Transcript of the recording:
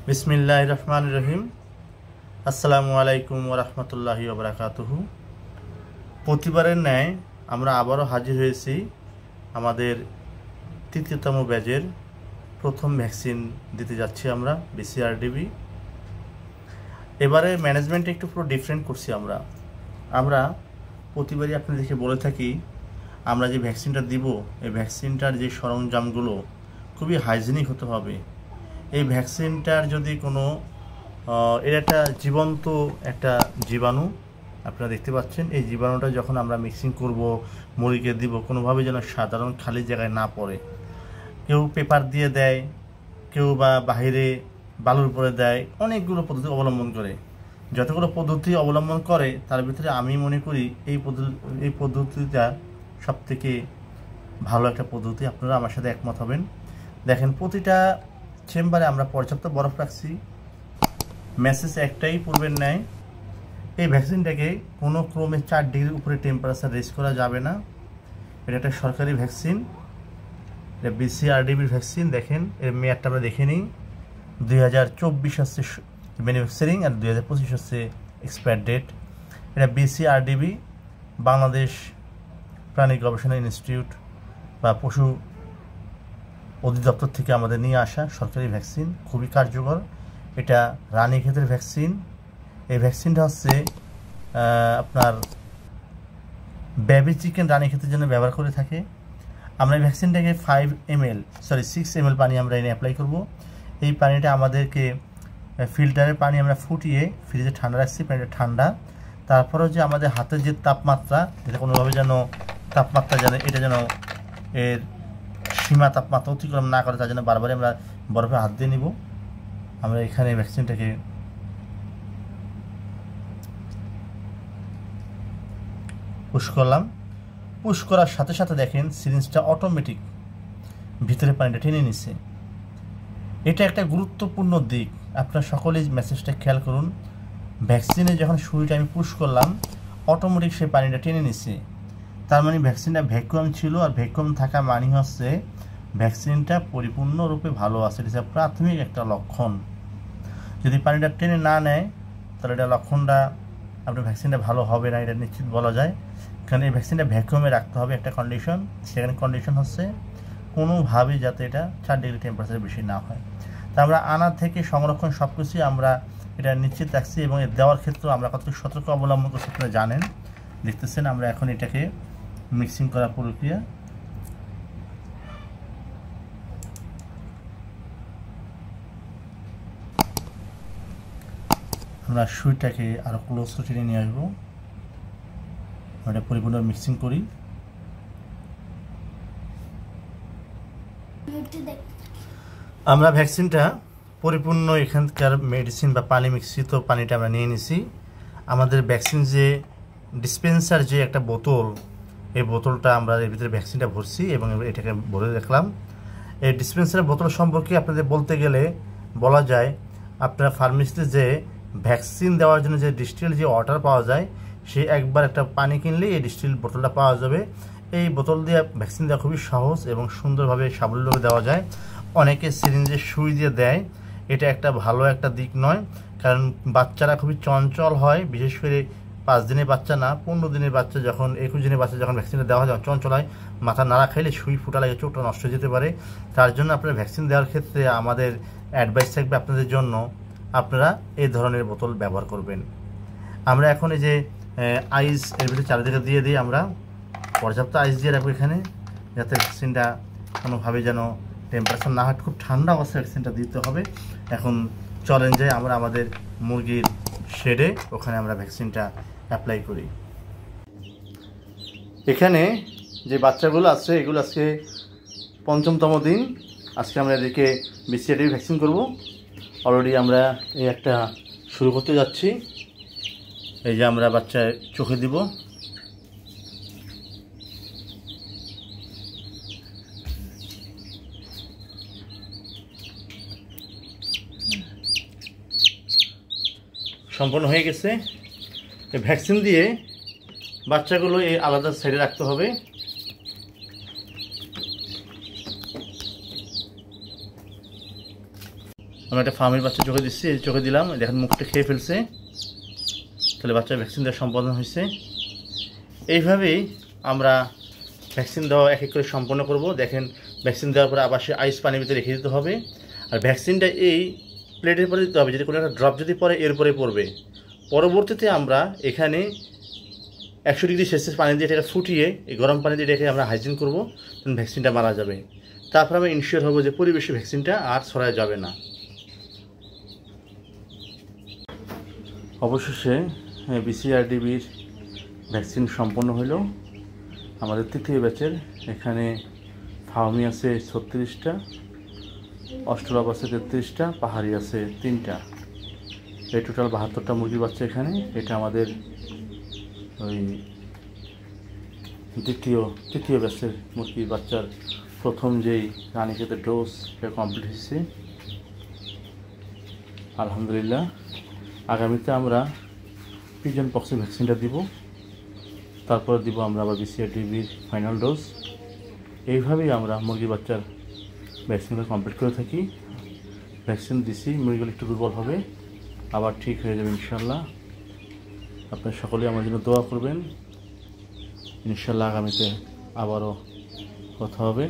বিসমিল্লাহির রহমানির রহিম। আসসালামু আলাইকুম ওয়া রাহমাতুল্লাহি ওয়া বারাকাতুহু। প্রতিবারের ন্যায় আমরা আবারও হাজির হয়েছি আমাদের তৃতীয়তম ব্যাচের প্রথম ভ্যাকসিন দিতে যাচ্ছি আমরা বিসিআরডিবি। এবারে ম্যানেজমেন্ট একটু পুরো ডিফারেন্ট করছি আমরা প্রতিবারই আপনাদেরকে বলে থাকি আমরা যে ভ্যাকসিনটা দিব এই ভ্যাকসিনটার যে সরঞ্জামগুলো খুবই হাইজিনিক হতে হবে। এই ভ্যাকসিনটার যদি কোনো এর একটা জীবন্ত একটা জীবাণু আপনারা দেখতে পাচ্ছেন, এই জীবাণুটা যখন আমরা মিক্সিং করব মুরগিকে দিব কোনোভাবে যেন সাধারণ খালি জায়গায় না পড়ে। কেউ পেপার দিয়ে দেয়, কেউ বা বাহিরে বালুর উপরে দেয়, অনেকগুলো পদ্ধতি অবলম্বন করে। যতগুলো পদ্ধতি অবলম্বন করে তার ভিতরে আমি মনে করি এই পদ্ধতিটা সবথেকে ভালো একটা পদ্ধতি। আপনারা আমার সাথে একমত হবেন। দেখেন, প্রতিটা চেম্বারে আমরা পর্যাপ্ত বরফ রাখছি। মেসেজ একটাই পূর্বের ন্যায়, এই ভ্যাকসিনটাকে কোনো ক্রমে 4 ডিগ্রির উপরে টেম্পারেচার রেজ করা যাবে না। এটা একটা সরকারি ভ্যাকসিন, এটা বিসিআরডিবির ভ্যাকসিন। দেখেন এর মেয়াদটা আমরা দেখে নিই। 2024 হচ্ছে ম্যানুফ্যাকচারিং আর 2025 হচ্ছে এক্সপায়ার ডেট। এটা বিসিআরডিবি বাংলাদেশ প্রাণী গবেষণা ইনস্টিটিউট বা পশু অধিদপ্তর থেকে আমাদের নিয়ে আসা সরকারি ভ্যাকসিন, খুবই কার্যকর। এটা রানীক্ষেতের ভ্যাকসিন। এই ভ্যাকসিনটা হচ্ছে আপনার বেবি চিকেন রানীক্ষেতের জন্য ব্যবহার করে থাকে। আমরা এই ভ্যাকসিনটাকে 6 ml পানি আমরা এনে অ্যাপ্লাই করব। এই পানিটা আমাদেরকে ফিল্টারের পানি আমরা ফুটিয়ে ফ্রিজে ঠান্ডা রাখছি, পানিটা ঠান্ডা। তারপরেও যে আমাদের হাতের যে তাপমাত্রা, এটা কোনোভাবে যেন তাপমাত্রা এটা যেন এর সীমা তাপমাত্রা অতিক্রম না করে, তার জন্য বারবারই আমরা বরফে হাত দিয়ে নিব। আমরা এখানে ভ্যাকসিনটাকে পুশ করলাম। পুশ করার সাথে সাথে দেখেন সিরিঞ্জটা অটোমেটিক ভিতরে পানিটা টেনে নিচ্ছে। এটা একটা গুরুত্বপূর্ণ দিক, আপনারা সকলেই মেসেজটা খেয়াল করুন। ভ্যাকসিনে যখন সুইটা আমি পুশ করলাম অটোমেটিক সে পানিটা টেনে নিচ্ছে। তার মানে ভ্যাকসিনটা ভ্যাকুয়াম ছিল, আর ভ্যাকুয়াম থাকা মানে হচ্ছে ভ্যাকসিনটা পরিপূর্ণরূপে ভালো আছে। এটা প্রাথমিক একটা লক্ষণ। যদি পানিটা টেনে না নেয় তাহলে এটা লক্ষণটা আপনার ভ্যাকসিনটা ভালো হবে না, এটা নিশ্চিত বলা যায়। কারণ এই ভ্যাকসিনটা ভ্যাকুয়ামে রাখতে হবে একটা কন্ডিশন। সেখানে কন্ডিশন হচ্ছে কোনোভাবেই যাতে এটা 4 ডিগ্রি টেম্পারেচার বেশি না হয়। তা আমরা আনা থেকে সংরক্ষণ সব কিছুই আমরা এটা নিশ্চিত রাখছি, এবং এর দেওয়ার ক্ষেত্রেও আমরা কতটুকু সতর্ক অবলম্বন করছি আপনারা জানেন। দেখতেছেন আমরা এখন এটাকে মিক্সিং করার প্রক্রিয়া। আমরা সুইটাকে আরও ক্লোজ টেনে নিয়ে আসবো, এটা পরিপূর্ণ মিক্সিং করি। আমরা ভ্যাকসিনটা পরিপূর্ণ এখানকার মেডিসিন বা পানি মিশ্রিত পানিটা আমরা নিয়ে নিছি। আমাদের ভ্যাকসিন যে ডিসপেন্সার যে একটা বোতল, এই বোতলটা আমরা এর ভিতরে ভ্যাকসিনটা ভরছি এবং এটাকে ভরে রাখলাম। এই ডিসপেন্সারের বোতল সম্পর্কে আপনাদের বলতে গেলে বলা যায়, আপনারা ফার্মেসিতে যে ভ্যাকসিন দেওয়ার জন্য যে ডিস্টিল যে ওয়াটার পাওয়া যায়, সে একবার একটা পানি কিনলে এই ডিস্টিল বোতলটা পাওয়া যাবে। এই বোতল দিয়ে ভ্যাকসিন দেওয়া খুবই সহজ এবং সুন্দরভাবে সাবলীলভাবে দেওয়া যায়। অনেকে সিরিঞ্জে সুই দিয়ে দেয়, এটা একটা ভালো একটা দিক নয়। কারণ বাচ্চারা খুবই চঞ্চল হয়, বিশেষ করে 5 দিনের বাচ্চা না, 15 দিনের বাচ্চা যখন 21 দিনের বাচ্চা যখন ভ্যাকসিনটা দেওয়া হয় যখন চঞ্চল হয়, মাথা নাড়া খাইলে সুই ফুটা লাগে, চোখটা নষ্ট হয়ে যেতে পারে। তার জন্য আপনারা ভ্যাকসিন দেওয়ার ক্ষেত্রে আমাদের অ্যাডভাইস থাকবে আপনাদের জন্য, আপনারা এই ধরনের বোতল ব্যবহার করবেন। আমরা এখন এই যে আইস এর ভিতরে চারিদিকে দিয়ে দিই, আমরা পর্যাপ্ত আইস দিয়ে রাখবো এখানে, যাতে ভ্যাকসিনটা কোনোভাবে যেন টেম্পারেচার না হয়। খুব ঠান্ডা অবস্থায় ভ্যাকসিনটা দিতে হবে। এখন চলেন যাই আমরা আমাদের মুরগির শেডে, ওখানে আমরা ভ্যাকসিনটা অ্যাপ্লাই করি। এখানে যে বাচ্চাগুলো আছে এগুলো আজকে 5ম দিন। আজকে আমরা এদেরকে বিসিআরডি ভ্যাকসিন করব। অলরেডি আমরা এই একটা শুরু করতে যাচ্ছি। এই যে আমরা বাচ্চা চোখে দিব। সম্পন্ন হয়ে গেছে। এই ভ্যাকসিন দিয়ে বাচ্চাগুলো এই আলাদা সাইডে রাখতে হবে। আমরা একটা ফার্মের বাচ্চা চোখে দিচ্ছি, চোখে দিলাম, দেখেন মুখটা খেয়ে ফেলছে, তাহলে বাচ্চা ভ্যাকসিন দেওয়া সম্পাদন হয়েছে। এইভাবেই আমরা ভ্যাকসিন দেওয়া এক এক করে সম্পন্ন করব। দেখেন ভ্যাকসিন দেওয়ার পরে আবার সে আইস পানির ভিতরে রেখে দিতে হবে। আর ভ্যাকসিনটা এই প্লেটের পরে দিতে হবে, যদি কোনো একটা ড্রপ যদি পরে এর পরে পড়বে। পরবর্তীতে আমরা এখানে 100 ডিগ্রি সেলসিয়াস পানি দিয়ে এটাকে ফুটিয়ে এই গরম পানি দিয়ে এটাকে আমরা হাইজিন করবো, তখন ভ্যাকসিনটা মারা যাবে। তারপর আমরা ইনশিওর হবো যে পরিবেশে ভ্যাকসিনটা আর ছড়ায় যাবে না। অবশেষে BCRDBর ভ্যাকসিন সম্পন্ন হলো আমাদের তৃতীয় ব্যাচের। এখানে ফার্মি আছে 36টা, অস্ট্রেলাপ আছে 33টা, পাহাড়ি আছে 3টা, এই টোটাল 72টা মুরগির বাচ্চা এখানে। এটা আমাদের ওই তৃতীয় ব্যাচের মুরগির বাচ্চার প্রথম যেই রানীক্ষেতের ডোজ সেটা কমপ্লিট হয়েছে আলহামদুলিল্লাহ। আগামীতে আমরা পিজন পক্সের ভ্যাকসিনটা দিব, তারপরে দিব আমরা আবার BCRDBর ফাইনাল ডোজ। এইভাবেই আমরা মুরগির বাচ্চার ভ্যাকসিনটা কমপ্লিট করে থাকি। ভ্যাকসিন দিছি, মুরগিগুলো একটু দুর্বল হবে, আবার ঠিক হয়ে যাবে ইনশাল্লাহ। আপনারা সকলেই আমার জন্য দোয়া করবেন, ইনশাল্লাহ আগামীতে আবারও কথা হবে।